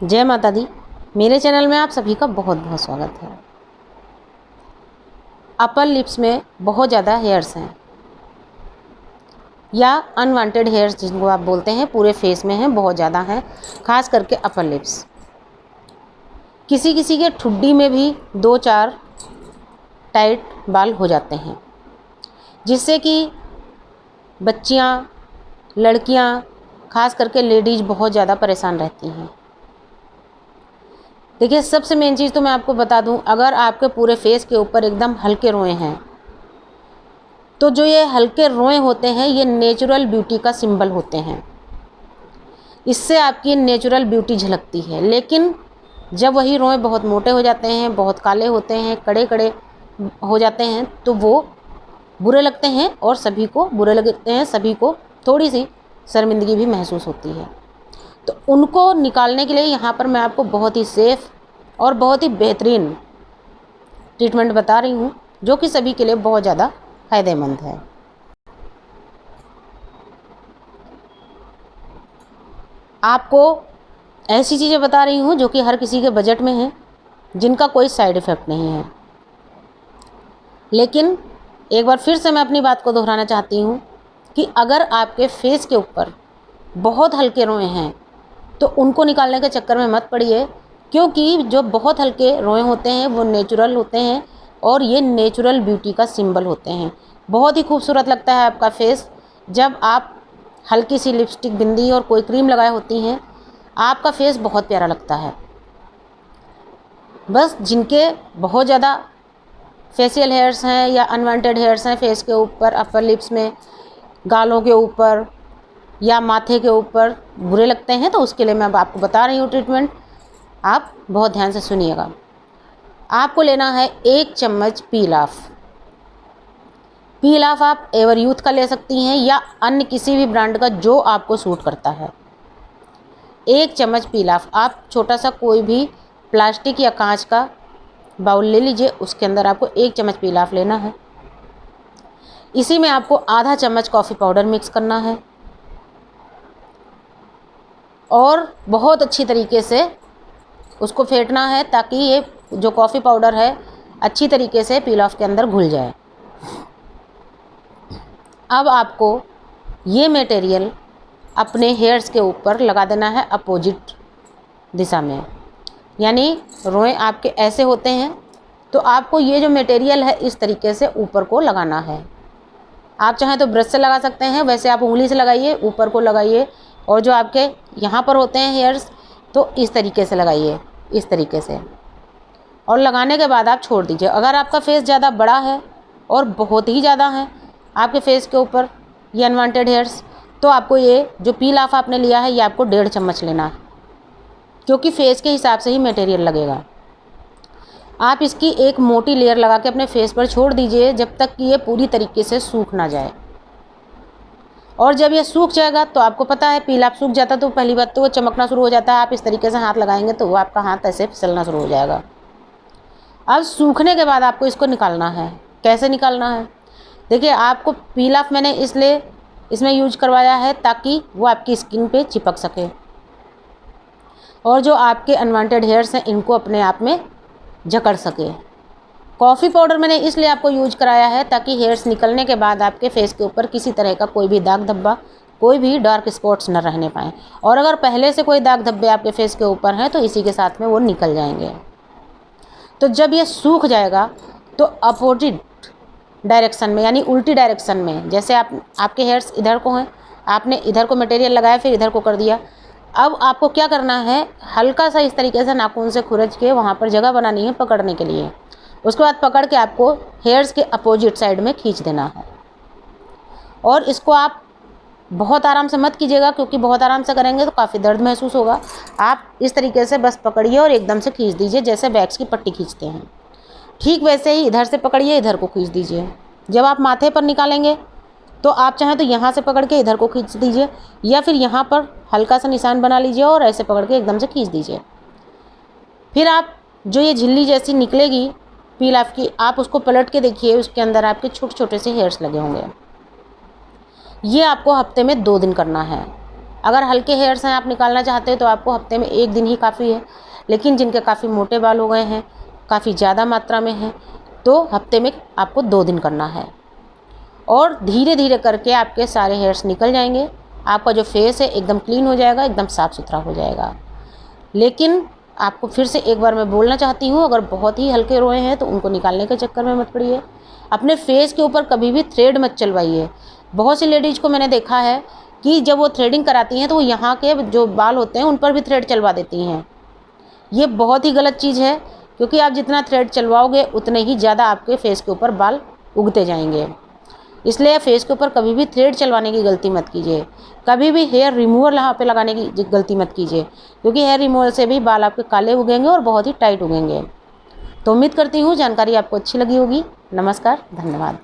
जय माता दी। मेरे चैनल में आप सभी का बहुत बहुत स्वागत है। अपर लिप्स में बहुत ज़्यादा हेयर्स हैं या अनवांटेड हेयर्स जिनको आप बोलते हैं, पूरे फेस में हैं, बहुत ज़्यादा हैं, खास करके अपर लिप्स। किसी किसी के ठुड्डी में भी 2-4 टाइट बाल हो जाते हैं, जिससे कि बच्चियाँ, लड़कियाँ, खास करके लेडीज़ बहुत ज़्यादा परेशान रहती हैं। देखिए, सबसे मेन चीज़ तो मैं आपको बता दूं, अगर आपके पूरे फेस के ऊपर एकदम हल्के रोए हैं, तो जो ये हल्के रोए होते हैं ये नेचुरल ब्यूटी का सिंबल होते हैं। इससे आपकी नेचुरल ब्यूटी झलकती है। लेकिन जब वही रोए बहुत मोटे हो जाते हैं, बहुत काले होते हैं, कड़े कड़े हो जाते हैं, तो वो बुरे लगते हैं और सभी को बुरे लगते हैं, सभी को थोड़ी सी शर्मिंदगी भी महसूस होती है। तो उनको निकालने के लिए यहाँ पर मैं आपको बहुत ही सेफ़ और बहुत ही बेहतरीन ट्रीटमेंट बता रही हूँ, जो कि सभी के लिए बहुत ज़्यादा फ़ायदेमंद है। आपको ऐसी चीज़ें बता रही हूँ जो कि हर किसी के बजट में हैं, जिनका कोई साइड इफ़ेक्ट नहीं है। लेकिन एक बार फिर से मैं अपनी बात को दोहराना चाहती हूँ कि अगर आपके फेस के ऊपर बहुत हल्के रोए हैं तो उनको निकालने के चक्कर में मत पड़िए, क्योंकि जो बहुत हल्के रोए होते हैं वो नेचुरल होते हैं और ये नेचुरल ब्यूटी का सिंबल होते हैं। बहुत ही खूबसूरत लगता है आपका फेस जब आप हल्की सी लिपस्टिक, बिंदी और कोई क्रीम लगाए होती हैं। आपका फेस बहुत प्यारा लगता है। बस जिनके बहुत ज़्यादा फेशियल हेयर्स हैं या अनवांटेड हेयर्स हैं फेस के ऊपर, अपर लिप्स में, गालों के ऊपर या माथे के ऊपर बुरे लगते हैं, तो उसके लिए मैं अब आपको बता रही हूँ ट्रीटमेंट। आप बहुत ध्यान से सुनिएगा। आपको लेना है 1 चम्मच पील ऑफ। पील ऑफ आप एवर यूथ का ले सकती हैं या अन्य किसी भी ब्रांड का जो आपको सूट करता है। 1 चम्मच पील ऑफ। आप छोटा सा कोई भी प्लास्टिक या कांच का बाउल ले लीजिए, उसके अंदर आपको 1 चम्मच पील ऑफ लेना है। इसी में आपको आधा चम्मच कॉफ़ी पाउडर मिक्स करना है और बहुत अच्छी तरीके से उसको फेंटना है, ताकि ये जो कॉफ़ी पाउडर है अच्छी तरीके से पील ऑफ के अंदर घुल जाए। अब आपको ये मटेरियल अपने हेयर्स के ऊपर लगा देना है अपोजिट दिशा में, यानी रोए आपके ऐसे होते हैं तो आपको ये जो मटेरियल है इस तरीके से ऊपर को लगाना है। आप चाहें तो ब्रश से लगा सकते हैं, वैसे आप उंगली से लगाइए, ऊपर को लगाइए, और जो आपके यहाँ पर होते हैं हेयर्स तो इस तरीके से लगाइए, इस तरीके से। और लगाने के बाद आप छोड़ दीजिए। अगर आपका फेस ज़्यादा बड़ा है और बहुत ही ज़्यादा है आपके फेस के ऊपर ये अनवांटेड हेयर्स, तो आपको ये जो पील ऑफ आपने लिया है ये आपको 1.5 चम्मच लेना है, क्योंकि फेस के हिसाब से ही मटेरियल लगेगा। आप इसकी एक मोटी लेयर लगा के अपने फेस पर छोड़ दीजिए जब तक कि ये पूरी तरीके से सूख ना जाए। और जब ये सूख जाएगा तो आपको पता है पील ऑफ सूख जाता है तो पहली बात तो वो चमकना शुरू हो जाता है। आप इस तरीके से हाथ लगाएंगे तो वो आपका हाथ ऐसे फिसलना शुरू हो जाएगा। अब सूखने के बाद आपको इसको निकालना है। कैसे निकालना है? देखिए, आपको पील ऑफ मैंने इसलिए इसमें यूज करवाया है ताकि वो आपकी स्किन पे चिपक सके और जो आपके अनवांटेड हेयर्स हैं इनको अपने आप में जकड़ सके। कॉफ़ी पाउडर मैंने इसलिए आपको यूज कराया है ताकि हेयर्स निकलने के बाद आपके फेस के ऊपर किसी तरह का कोई भी दाग धब्बा, कोई भी डार्क स्पॉट्स न रहने पाएँ। और अगर पहले से कोई दाग धब्बे आपके फेस के ऊपर हैं तो इसी के साथ में वो निकल जाएंगे। तो जब ये सूख जाएगा तो अपोजिट डायरेक्शन में, यानी उल्टी डायरेक्शन में, जैसे आपके हेयर्स इधर को हैं, आपने इधर को मटेरियल लगाया फिर इधर को कर दिया। अब आपको क्या करना है, हल्का सा इस तरीके से नाखून से खुरच के वहाँ पर जगह बनानी है पकड़ने के लिए। उसके बाद पकड़ के आपको हेयर्स के अपोजिट साइड में खींच देना है। और इसको आप बहुत आराम से मत कीजिएगा, क्योंकि बहुत आराम से करेंगे तो काफ़ी दर्द महसूस होगा। आप इस तरीके से बस पकड़िए और एकदम से खींच दीजिए, जैसे वैक्स की पट्टी खींचते हैं, ठीक वैसे ही इधर से पकड़िए, इधर को खींच दीजिए। जब आप माथे पर निकालेंगे तो आप चाहें तो यहाँ से पकड़ के इधर को खींच दीजिए, या फिर यहाँ पर हल्का सा निशान बना लीजिए और ऐसे पकड़ के एकदम से खींच दीजिए। फिर आप जो ये झिल्ली जैसी निकलेगी पील ऑफ की, आप उसको पलट के देखिए, उसके अंदर आपके छोटे छोटे से हेयर्स लगे होंगे। ये आपको हफ्ते में 2 दिन करना है। अगर हल्के हेयर्स हैं, आप निकालना चाहते हैं तो आपको हफ्ते में 1 दिन ही काफ़ी है, लेकिन जिनके काफ़ी मोटे बाल हो गए हैं, काफ़ी ज़्यादा मात्रा में हैं, तो हफ्ते में आपको 2 दिन करना है। और धीरे धीरे करके आपके सारे हेयर्स निकल जाएंगे, आपका जो फेस है एकदम क्लीन हो जाएगा, एकदम साफ़ सुथरा हो जाएगा। लेकिन आपको फिर से एक बार मैं बोलना चाहती हूँ, अगर बहुत ही हल्के रोए हैं तो उनको निकालने के चक्कर में मत पड़िए। अपने फेस के ऊपर कभी भी थ्रेड मत चलवाइए। बहुत सी लेडीज़ को मैंने देखा है कि जब वो थ्रेडिंग कराती हैं तो वो यहाँ के जो बाल होते हैं उन पर भी थ्रेड चलवा देती हैं। ये बहुत ही गलत चीज़ है, क्योंकि आप जितना थ्रेड चलवाओगे उतने ही ज़्यादा आपके फेस के ऊपर बाल उगते जाएंगे। इसलिए फेस के ऊपर कभी भी थ्रेड चलवाने की गलती मत कीजिए। कभी भी हेयर रिमूवर यहाँ पे लगाने की गलती मत कीजिए, क्योंकि हेयर रिमूवर से भी बाल आपके काले उगेंगे और बहुत ही टाइट उगेंगे। तो उम्मीद करती हूँ जानकारी आपको अच्छी लगी होगी। नमस्कार, धन्यवाद।